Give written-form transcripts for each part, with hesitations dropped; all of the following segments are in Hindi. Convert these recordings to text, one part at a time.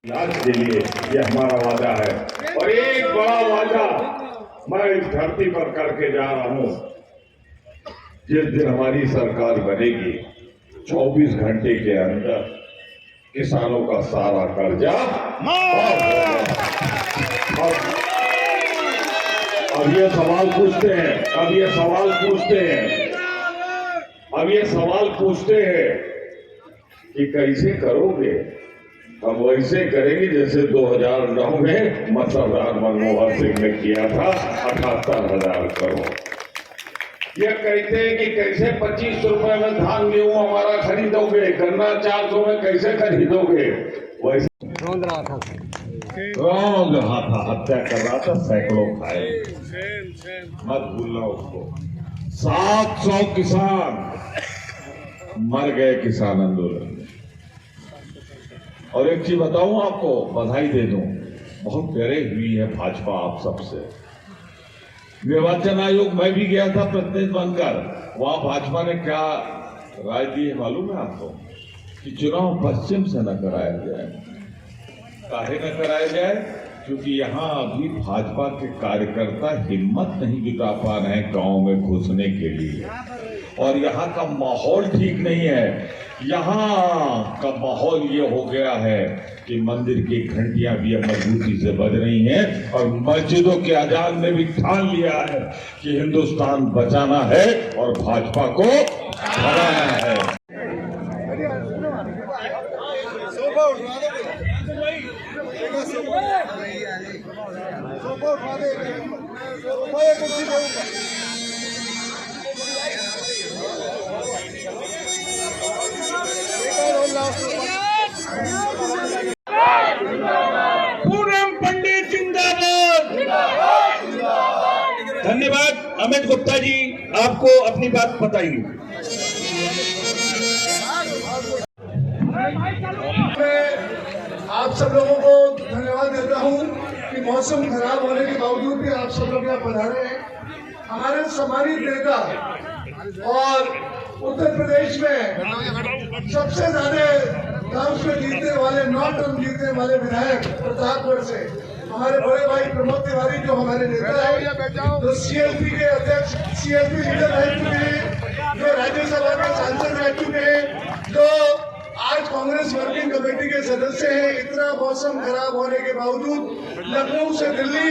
इलाज के लिए ये हमारा वादा है और एक बड़ा वादा मैं इस धरती पर करके जा रहा हूं। जिस दिन हमारी सरकार बनेगी 24 घंटे के अंदर किसानों का सारा कर्जा अब ये सवाल पूछते हैं कि कैसे करोगे। हम वैसे करेंगे जैसे 2009 में मसरदार मनमोहन सिंह ने किया था 78,000 करोड़। ये कहते हैं कि कैसे 25 रुपए में धान गेहूं हमारा खरीदोगे, गन्ना 400 में कैसे खरीदोगे। वैसे रोंद रहा था, हत्या कर रहा था, सैकड़ों खाए। मत भूलना उसको। 700 किसान मर गए किसान आंदोलन में। और एक चीज बताऊं आपको, बधाई दे दूं, बहुत डरे हुई है भाजपा आप सबसे। निर्वाचन आयोग में भी गया था प्रतिनिधि बनकर, वहां भाजपा ने क्या राय दी है मालूम है आपको कि चुनाव पश्चिम से न कराया जाए। काहे न कराया जाए? क्योंकि यहाँ अभी भाजपा के कार्यकर्ता हिम्मत नहीं जुटा पा रहे हैं गांव में घुसने के लिए, और यहाँ का माहौल ठीक नहीं है। यहाँ का माहौल ये हो गया है कि मंदिर की घंटियां भी अब मजबूती से बज रही हैं और मस्जिदों के अजान ने भी ठान लिया है कि हिंदुस्तान बचाना है और भाजपा को हराना है। पूनम पंडित जिंदाबाद। धन्यवाद। अमित गुप्ता जी आपको अपनी बात बताएंगे। आप सब लोगों को धन्यवाद देता हूं कि मौसम खराब होने के बावजूद भी आप सब लोग यहाँ पधारे हैं। हमारे सम्मानित नेता और उत्तर प्रदेश में सबसे ज्यादा टर्म्स में जीतने वाले, 9 टर्म जीतने वाले विधायक प्रतापगढ़ से हमारे बड़े भाई प्रमोद तिवारी जो हमारे नेता है, जो सीएलपी के अध्यक्ष, सीएलपी लीडर रह चुके हैं, जो राज्यसभा के सांसद रह चुके हैं, जो आज कांग्रेस वर्किंग कमेटी के सदस्य हैं। इतना मौसम खराब होने के बावजूद लखनऊ से दिल्ली,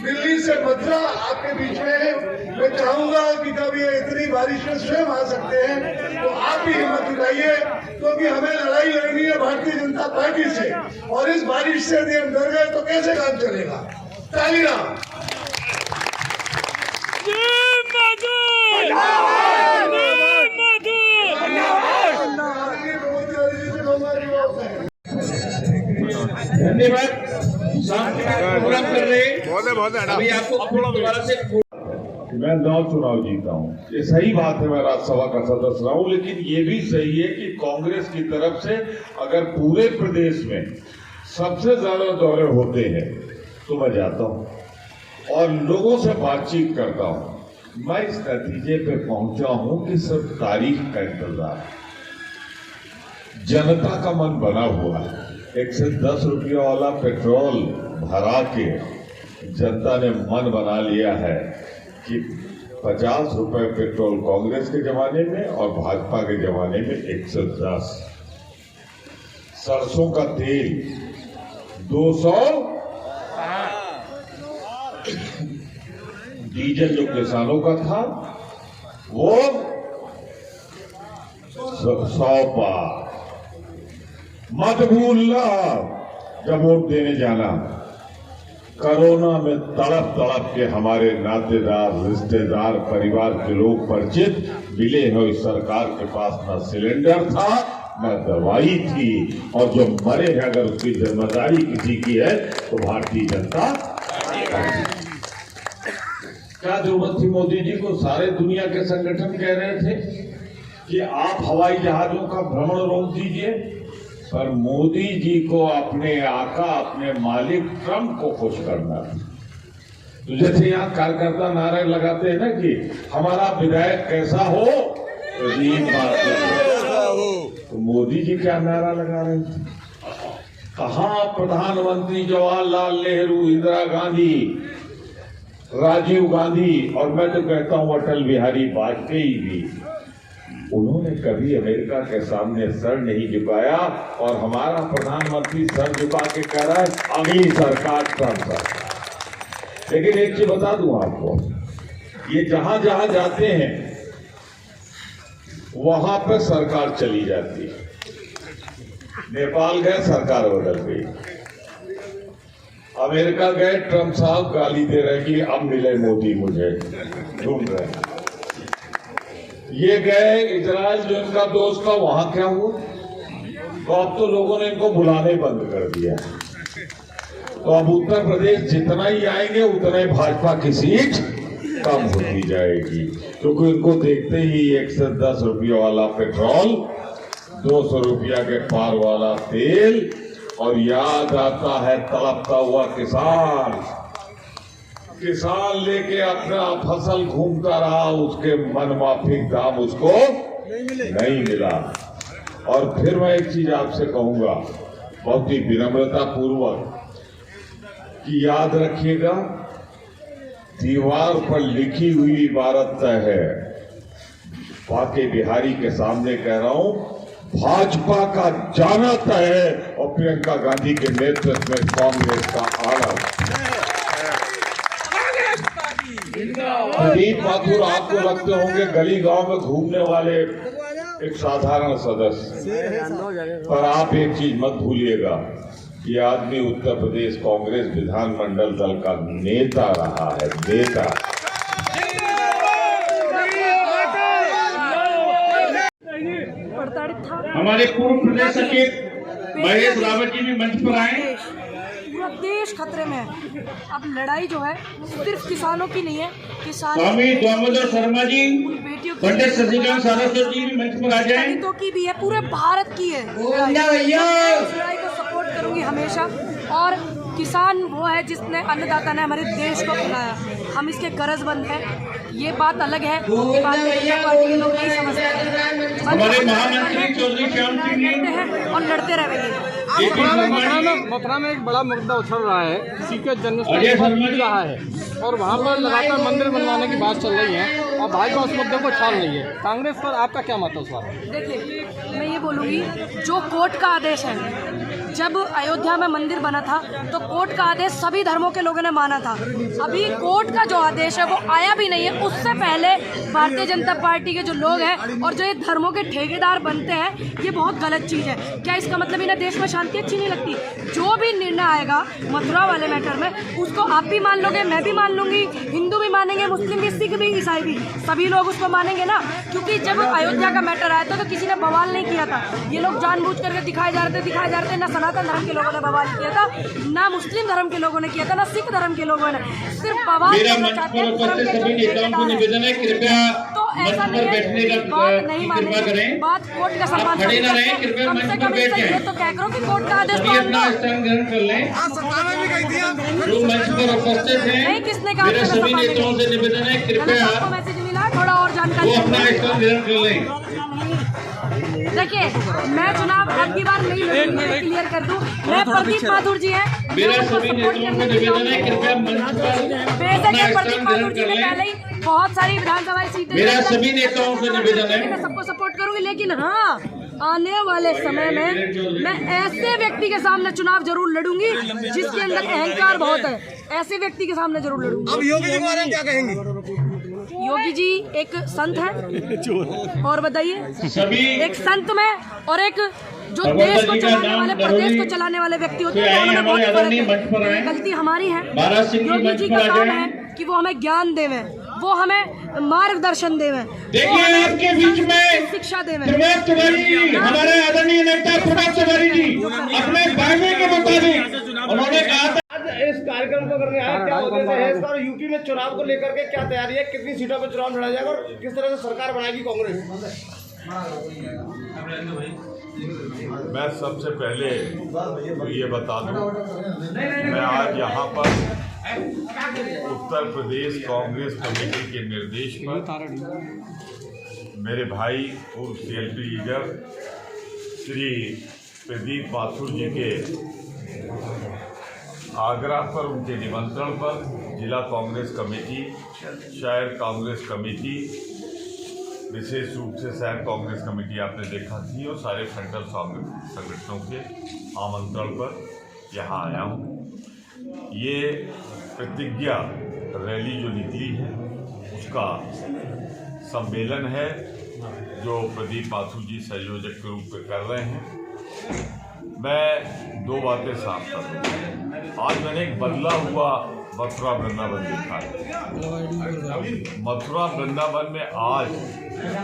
दिल्ली से मथुरा आपके बीच में है। मैं चाहूंगा कि जब ये इतनी बारिश में स्वयं आ सकते हैं तो आप भी हिम्मत जुटाइए, क्योंकि हमें लड़ाई लड़नी है भारतीय जनता पार्टी से, और इस बारिश से यदि हम डर गए तो कैसे काम चलेगा। तालियां। धन्यवाद। प्रोग्राम कर रहे हैं। अभी आपको दोबारा से मैं 9 चुनाव जीता हूँ, ये सही बात है, मैं राज्यसभा का सदस्य रहा हूँ। लेकिन ये भी सही है कि कांग्रेस की तरफ से अगर पूरे प्रदेश में सबसे ज्यादा दौरे होते हैं तो मैं जाता हूँ और लोगों से बातचीत करता हूँ। मैं इस नतीजे पे पहुंचा हूं कि सिर्फ तारीख का इंतजार, जनता का मन बना हुआ है। 110 रुपये वाला पेट्रोल भरा के जनता ने मन बना लिया है कि 50 रुपए पेट्रोल कांग्रेस के जमाने में और भाजपा के जमाने में 110। सरसों का तेल 200, डीजल जो किसानों का था वो 100 पार। मत भूलना जब वोट देने जाना, कोरोना में तड़प तड़प के हमारे नातेदार, रिश्तेदार, परिवार के लोग परिचित मिले हैं। इस सरकार के पास न सिलेंडर था न दवाई थी, और जो मरे हैं अगर उसकी जिम्मेदारी किसी की है तो भारतीय जनता। क्या जरूरत थी मोदी जी को? सारे दुनिया के संगठन कह रहे थे कि आप हवाई जहाजों का भ्रमण रोक दीजिए, पर मोदी जी को अपने आका, अपने मालिक ट्रंप को खुश करना था। तो जैसे यहाँ कार्यकर्ता नारे लगाते हैं ना कि हमारा विधायक कैसा हो, तो मोदी जी क्या नारा लगा रहे थे? कहां प्रधानमंत्री जवाहरलाल नेहरू, इंदिरा गांधी, राजीव गांधी और मैं तो कहता हूं अटल बिहारी वाजपेयी भी, उन्होंने कभी अमेरिका के सामने सर नहीं झुकाया। और हमारा प्रधानमंत्री सर झुका के कह रहा है अगली सरकार ट्रंप सरकार। लेकिन एक चीज बता दूं आपको, ये जहां जहां जाते हैं वहां पर सरकार चली जाती है। नेपाल गए, सरकार बदल गई। अमेरिका गए, ट्रंप साहब गाली दे रहे कि अब मिले मोदी, मुझे ढूंढ रहे हैं। ये गए इजराइल, जो इनका दोस्त था, वहां क्या हुआ? तो अब तो लोगों ने इनको बुलाने बंद कर दिया। तो अब उत्तर प्रदेश जितना ही आएंगे उतना ही भाजपा की सीट कम होती जाएगी, क्योंकि इनको देखते ही 110 रुपये वाला पेट्रोल, 200 रुपया के पार वाला तेल, और याद आता है तड़पता हुआ किसान लेके अपना फसल घूमता रहा, उसके मनमाफिक दाम उसको नहीं मिला। और फिर मैं एक चीज आपसे कहूंगा बहुत ही विनम्रता पूर्वक कि याद रखिएगा, दीवार पर लिखी हुई इबारत तय है। बाके बिहारी के सामने कह रहा हूं, भाजपा का जाना तय है और प्रियंका गांधी के नेतृत्व में कांग्रेस का आना। प्रदीप माथुर आपको लगते होंगे गली गांव में घूमने वाले एक साधारण सदस्य, पर आप एक चीज मत भूलिएगा, ये आदमी उत्तर प्रदेश कांग्रेस विधानमंडल दल का नेता रहा है, नेता। हमारे पूर्व प्रदेश सचिव महेश रावत जी भी मंच पर आए। पूरा देश खतरे में है। अब लड़ाई जो है सिर्फ किसानों की नहीं है, किसान स्वामी दामोदर शर्मा जी, बेटियों पंडित शशिकांत सारस्वत जी भी मंच पर आ जाए। दलितों की भी है, पूरे भारत की है। इस लड़ाई को सपोर्ट करूंगी हमेशा। और किसान वो है जिसने, अन्नदाता ने हमारे देश को खिलाया, हम इसके कर्जबंद हैं। ये बात अलग है, ये बात पार्टी के लोग नहीं समझते। हमारे महामंत्री चौधरी श्याम सिंह जी और लड़ते रहेंगे। मथुरा में एक बड़ा मुद्दा उछल रहा है, किसी के जन्मस्थल मिल रहा है और वहाँ पर लगातार मंदिर बनवाने की बात चल रही है और भाजपा उस मुद्दे को छाल रही है। कांग्रेस पर आपका क्या मत है उस बारे में? देखिए, मैं ये बोलूँगी, जो कोर्ट का आदेश है, जब अयोध्या में मंदिर बना था तो कोर्ट का आदेश सभी धर्मों के लोगों ने माना था। अभी कोर्ट का जो आदेश है वो आया भी नहीं है। उससे पहले भारतीय जनता पार्टी के जो लोग हैं और जो ये धर्मों के ठेकेदार बनते हैं, ये बहुत गलत चीज़ है। क्या इसका मतलब इन्हें देश में शांति अच्छी नहीं लगती? जो भी निर्णय आएगा मथुरा वाले मैटर में, उसको आप भी मान लोगे, मैं भी मान लूंगी, हिंदू भी मानेंगे, मुस्लिम भी, सिख भी, ईसाई भी, सभी लोग उसको मानेंगे ना। क्योंकि जब अयोध्या का मैटर आया था तो किसी ने बवाल नहीं किया था। ये लोग जानबूझ करके दिखाए जा रहे थे। ना सनातन धर्म के लोगों ने बवाल किया था, ना मुस्लिम धर्म के लोगों ने किया था, ना सिख धर्म के लोगों ने। सिर्फ बवाल करना चाहते हैं। तो ऐसा नहीं है, बात नहीं माने, बात कोर्ट का सम्मान कम से कम ये तो कह करो कि कोर्ट का आदेश ग्रहण कर लें। नहीं, किसने कहा? निवेदन है, कृपया मैसेज मिला, थोड़ा और जानकारी अपना स्थान ग्रहण कर लें। देखिए, मैं चुनाव अब की बार नहीं लड़ूंगी, मैं क्लियर कर दूं। मैं प्रदीप माथुर जी हैं, मेरा सभी नेताओं से निवेदन है, कृपया मंच पर प्रदीप माथुर जी ने पहले ही बहुत सारी विधानसभा सीटें, मेरा सभी नेताओं से निवेदन है, मैं सबको सपोर्ट करूंगी। लेकिन हाँ, आने वाले समय में मैं ऐसे व्यक्ति के सामने चुनाव जरूर लड़ूंगी जिसके अंदर अहंकार बहुत है। ऐसे व्यक्ति के सामने जरूर लड़ूंगी। अब योगी जी के बारे में क्या कहेंगे? योगी जी एक संत है, और बताइए, एक संत में और एक जो देश को चलाने वाले, प्रदेश को चलाने वाले व्यक्ति होते हैं, दोनों में बहुत फर्क है। गलती हमारी है। योगी जी का काम है कि वो हमें ज्ञान देवे, वो हमें मार्गदर्शन देवे, देखिए आपके बीच में शिक्षा देवे। प्रमोद तिवारी जी, हमारे आदरणीय नेता प्रमोद तिवारी जी, अपने वायदे के मुताबिक उन्होंने कहा था इस कार्यक्रम को करने आए, क्या उद्देश्य है इसका? और यूपी में चुनाव को लेकर के क्या तैयारी है? कितनी सीटों पर चुनाव लड़ा जाएगा और किस तरह से सरकार बनाएगी कांग्रेस? मैं सबसे पहले ये बता दूं, मैं आज यहाँ पर उत्तर प्रदेश कांग्रेस कमेटी के निर्देश पर मेरे भाई पूर्व CLP लीडर श्री प्रदीप माथुर जी के आगरा पर उनके निमंत्रण पर जिला कांग्रेस कमेटी, शहर कांग्रेस कमेटी, विशेष रूप से शहर कांग्रेस कमेटी आपने देखा थी, और सारे फ्रंटल संगठनों के आमंत्रण पर यहाँ आया हूँ। ये प्रतिज्ञा रैली जो निकली है उसका सम्मेलन है जो प्रदीप माथुर जी संयोजक के रूप में कर रहे हैं। मैं दो बातें साफ कर दूँ। आज मैंने एक बदला हुआ मथुरा वृंदावन देखा है। मथुरा वृंदावन में आज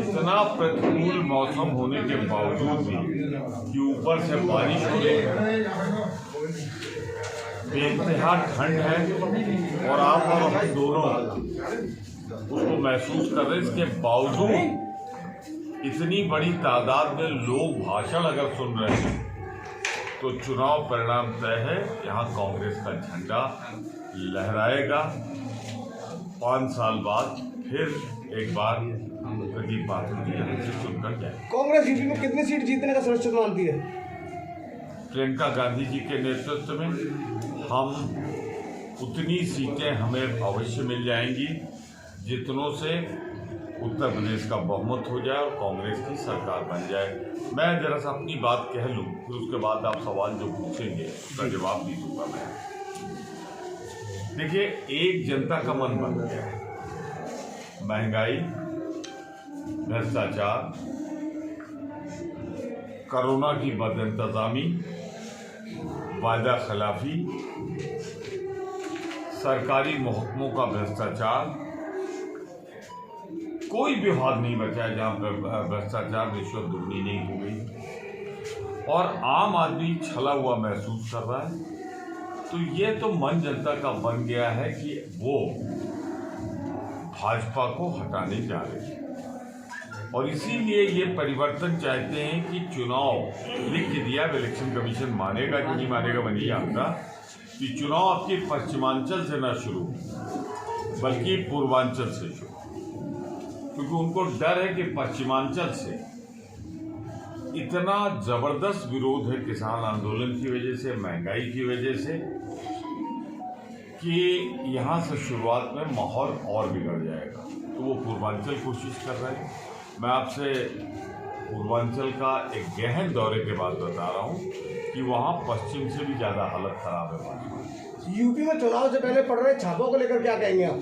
इतना प्रतिकूल मौसम होने के बावजूद भी कि ऊपर से बारिश हो रही है, बेइंतहा ठंड है और आप और हम दोनों उसको महसूस कर रहे हैं। इसके बावजूद इतनी बड़ी तादाद में लोग भाषण अगर सुन रहे हैं तो चुनाव परिणाम तय है। यहाँ कांग्रेस का झंडा लहराएगा। 5 साल बाद फिर एक बार प्रदीप माथुर जी यहाँ से चुनकर जाए। कांग्रेस यूपी में कितनी सीट जीतने का सुनिश्चित मानती है? प्रियंका गांधी जी के नेतृत्व में हम उतनी सीटें हमें अवश्य मिल जाएंगी जितनों से उत्तर प्रदेश का बहुमत हो जाए और कांग्रेस की सरकार बन जाए। मैं जरा सा अपनी बात कह लूँ, फिर उसके बाद आप सवाल जो पूछेंगे उसका जवाब भी दूंगा मैं। देखिए, एक जनता का मन बन गया है। महंगाई, भ्रष्टाचार, कोरोना की बदइंतजामी, वायदा खिलाफी, सरकारी महकमों का भ्रष्टाचार, कोई विभाग नहीं बचा है जहां भ्रष्टाचार रिश्वत दुगनी नहीं हो गई और आम आदमी छला हुआ महसूस कर रहा है। तो ये तो मन जनता का बन गया है कि वो भाजपा को हटाने जा रहे हैं और इसीलिए ये परिवर्तन चाहते हैं कि चुनाव लिख के दिया। इलेक्शन कमीशन मानेगा कि नहीं मानेगा मैं नहीं जानता कि चुनाव आपके पश्चिमांचल से न शुरू बल्कि पूर्वांचल से शुरू, क्योंकि उनको डर है कि पश्चिमांचल से इतना जबरदस्त विरोध है किसान आंदोलन की वजह से, महंगाई की वजह से, कि यहाँ से शुरुआत में माहौल और बिगड़ जाएगा। तो वो पूर्वांचल कोशिश कर रहे हैं। मैं आपसे पूर्वांचल का एक गहन दौरे के बाद बता रहा हूँ कि वहाँ पश्चिम से भी ज़्यादा हालत खराब है। यूपी में चुनाव से पहले पड़ रहे छापों को लेकर क्या कहेंगे आप?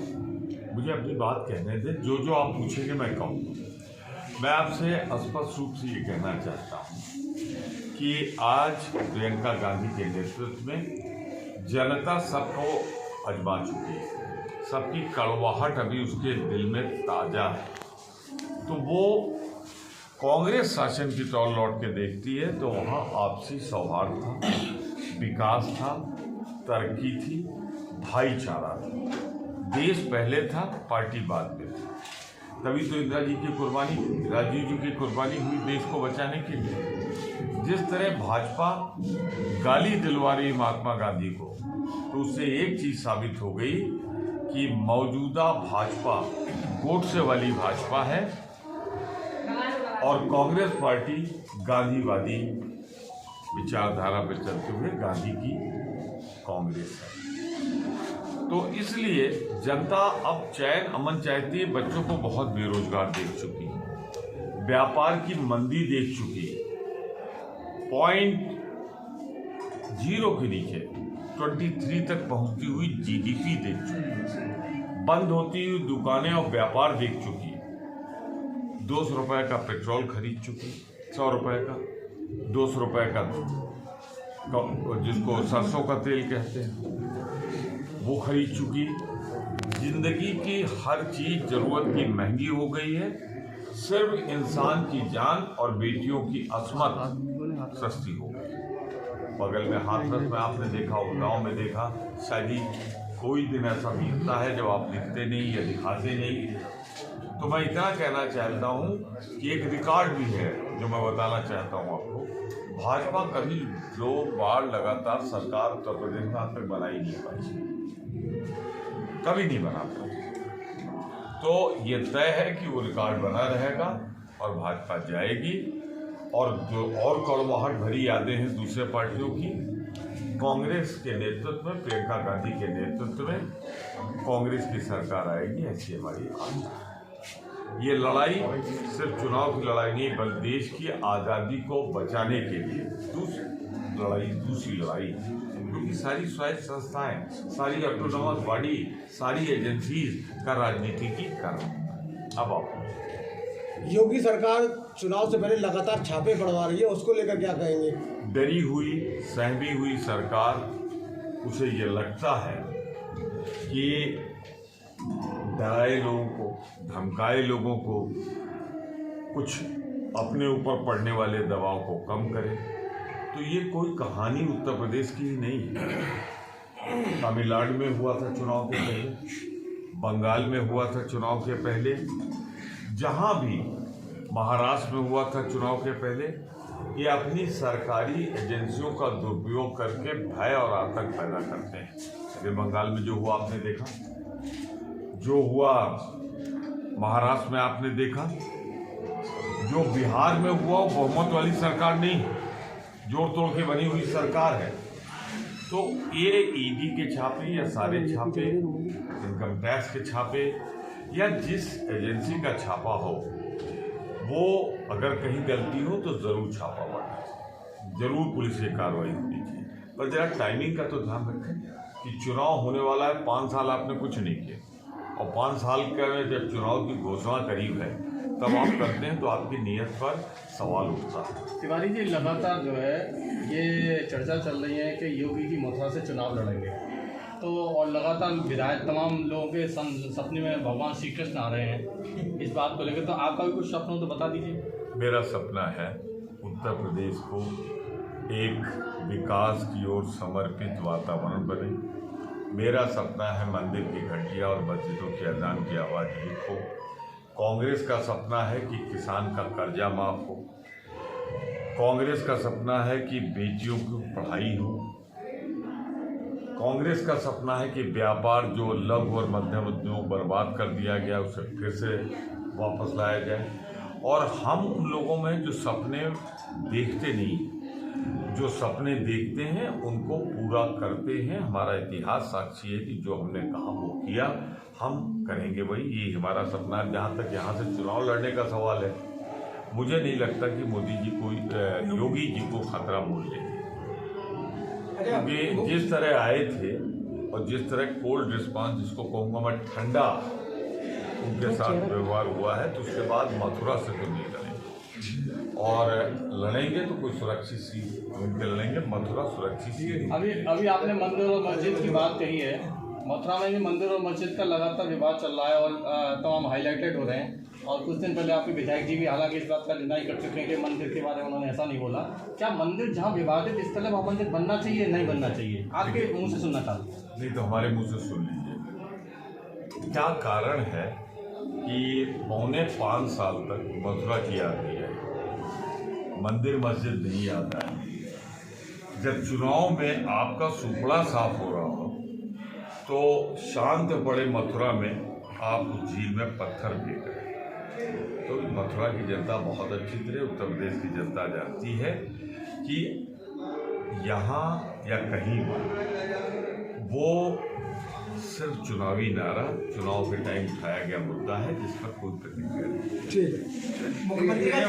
मुझे अपनी बात कहने दें, जो जो आप पूछेंगे मैं कहूँगा। मैं आपसे स्पष्ट रूप से ये कहना चाहता हूँ कि आज प्रियंका गांधी के नेतृत्व में जनता सबको आजमा चुकी है। सबकी कड़वाहट अभी उसके दिल में ताज़ा है। तो वो कांग्रेस शासन की तौर लौट के देखती है तो वहाँ आपसी सौहार्द था, विकास था, तरक्की थी, भाईचारा था। देश पहले था, पार्टी बाद में थी। तभी तो इंदिरा जी की कुर्बानी, राजीव जी की कुर्बानी हुई देश को बचाने के लिए। जिस तरह भाजपा गाली दिलवा रही महात्मा गांधी को, तो उससे एक चीज़ साबित हो गई कि मौजूदा भाजपा गोडसे वाली भाजपा है और कांग्रेस पार्टी गांधीवादी विचारधारा पर चलते हुए गांधी की कांग्रेस है। तो इसलिए जनता अब चैन अमन चाहती है। बच्चों को बहुत बेरोजगार देख चुकी है, व्यापार की मंदी देख चुकी है, 0.0 के नीचे 23 तक पहुंचती हुई जीडीपी देख चुकी है, बंद होती हुई दुकानें और व्यापार देख चुकी है, 200 रुपए का पेट्रोल खरीद चुकी, 100 रुपए का, 200 रुपए का जिसको सरसों का तेल कहते हैं वो खरीद चुकी। जिंदगी की हर चीज जरूरत की महंगी हो गई है। सिर्फ इंसान की जान और बेटियों की अस्मत सस्ती हो गई। बगल में हाथरस में आपने देखा हो, गांव में देखा, शायद ही कोई दिन ऐसा बीतता है जब आप लिखते नहीं या दिखाते नहीं। तो मैं इतना कहना चाहता हूँ कि एक रिकॉर्ड भी है जो मैं बताना चाहता हूँ आपको। भाजपा कभी 2 बार लगातार सरकार उत्तर प्रदेश में आज तक बना ही नहीं पाई, कभी नहीं बना पाई। तो ये तय है कि वो रिकॉर्ड बना रहेगा और भाजपा जाएगी। और जो और कड़वाहट भरी यादें हैं दूसरे पार्टियों की, कांग्रेस के नेतृत्व में, प्रियंका गांधी के नेतृत्व में कांग्रेस की सरकार आएगी, ऐसी हमारी आशा है। ये लड़ाई सिर्फ चुनाव की लड़ाई नहीं, बल्कि देश की आज़ादी को बचाने के लिए दूसरी लड़ाई, क्योंकि सारी स्वायत्त संस्थाएं, सारी ऑटोनॉमस बॉडी, सारी एजेंसीज का राजनीतिकीकरण। अब आप योगी सरकार चुनाव से पहले लगातार छापे बढ़वा रही है, उसको लेकर क्या कहेंगे? डरी हुई, सहमी हुई सरकार, उसे ये लगता है कि डराए लोगों को, धमकाए लोगों को, कुछ अपने ऊपर पड़ने वाले दबाव को कम करे। तो ये कोई कहानी उत्तर प्रदेश की ही नहीं है। तमिलनाडु में हुआ था चुनाव के पहले, बंगाल में हुआ था चुनाव के पहले, जहाँ भी महाराष्ट्र में हुआ था चुनाव के पहले। ये अपनी सरकारी एजेंसियों का दुरुपयोग करके भय और आतंक पैदा करते हैं। अभी बंगाल में जो हुआ आपने देखा, जो हुआ महाराष्ट्र में आपने देखा, जो बिहार में हुआ वो बहुमत वाली सरकार नहीं, जोड़ तोड़ के बनी हुई सरकार है। तो ये ईडी के छापे या सारे छापे, इनकम टैक्स के छापे या जिस एजेंसी का छापा हो, वो अगर कहीं गलती हो तो ज़रूर छापा पड़ना, जरूर पुलिस की कार्रवाई होनी चाहिए। पर जरा टाइमिंग का तो ध्यान रखें कि चुनाव होने वाला है, 5 साल आपने कुछ नहीं किया, और 5 साल के जब चुनाव की घोषणा करीब है तब आप करते हैं तो आपकी नीयत पर सवाल उठता है। तिवारी जी, लगातार जो है ये चर्चा चल रही है कि योगी जी मथुरा से चुनाव लड़ेंगे, तो और लगातार विधायक तमाम लोगों के सपने में भगवान श्री कृष्ण आ रहे हैं इस बात को लेकर, तो आपका भी कुछ सपना हो तो बता दीजिए। मेरा सपना है उत्तर प्रदेश को एक विकास की ओर समर्पित वातावरण बने। मेरा सपना है मंदिर की घंटियाँ और मस्जिदों की अजान की आवाज़ ठीक हो। कांग्रेस का सपना है कि किसान का कर्जा माफ हो। कांग्रेस का सपना है कि बेटियों की पढ़ाई हो। कांग्रेस का सपना है कि व्यापार जो लघु और मध्यम उद्योग बर्बाद कर दिया गया उसे फिर से वापस लाया जाए। और हम उन लोगों में जो सपने देखते नहीं, जो सपने देखते हैं उनको पूरा करते हैं। हमारा इतिहास साक्षी है कि जो हमने कहा वो किया, हम करेंगे वही। ये हमारा सपना है। जहाँ तक यहाँ से चुनाव लड़ने का सवाल है, मुझे नहीं लगता कि मोदी जी को, योगी जी को खतरा मोल लेंगे, क्योंकि जिस तरह आए थे और जिस तरह कोल्ड रिस्पांस, जिसको कहूँगा मैं ठंडा, उनके साथ व्यवहार हुआ है, तो उसके बाद मथुरा से तो नहीं लड़ेंगे। और लड़ेंगे तो कोई सुरक्षित सीट उनके लड़ेंगे, मथुरा सुरक्षित सीट। अभी आपने मंदिर और मस्जिद की बात कही है। मथुरा में भी मंदिर और मस्जिद का लगातार विवाद चल रहा है और तमाम हाईलाइटेड हो रहे हैं। और कुछ दिन पहले आपके विधायक जी भी हालांकि इस बात का डिनाई कर चुके हैं कि मंदिर के बारे में उन्होंने ऐसा नहीं बोला। क्या मंदिर जहाँ विवादित स्थल है वहाँ मंदिर बनना चाहिए, नहीं बनना चाहिए? आपके मुँह से सुनना चाहते हैं। नहीं तो हमारे मुँह से सुन लीजिए। क्या कारण है कि 4.25 साल तक मथुरा की याद नहीं आई, मंदिर मस्जिद नहीं याद आई। जब चुनाव में आपका सुपड़ा साफ हो रहा हो तो शांत पड़े मथुरा में आप उस झील में पत्थर फेंक रहे। तो मथुरा की जनता बहुत अच्छी तरह, उत्तर प्रदेश की जनता जानती है कि यहाँ या कहीं वो सिर्फ चुनावी नारा, चुनाव के टाइम उठाया गया मुद्दा है जिस पर कोई प्रतिक्रिया नहीं। ठीक है।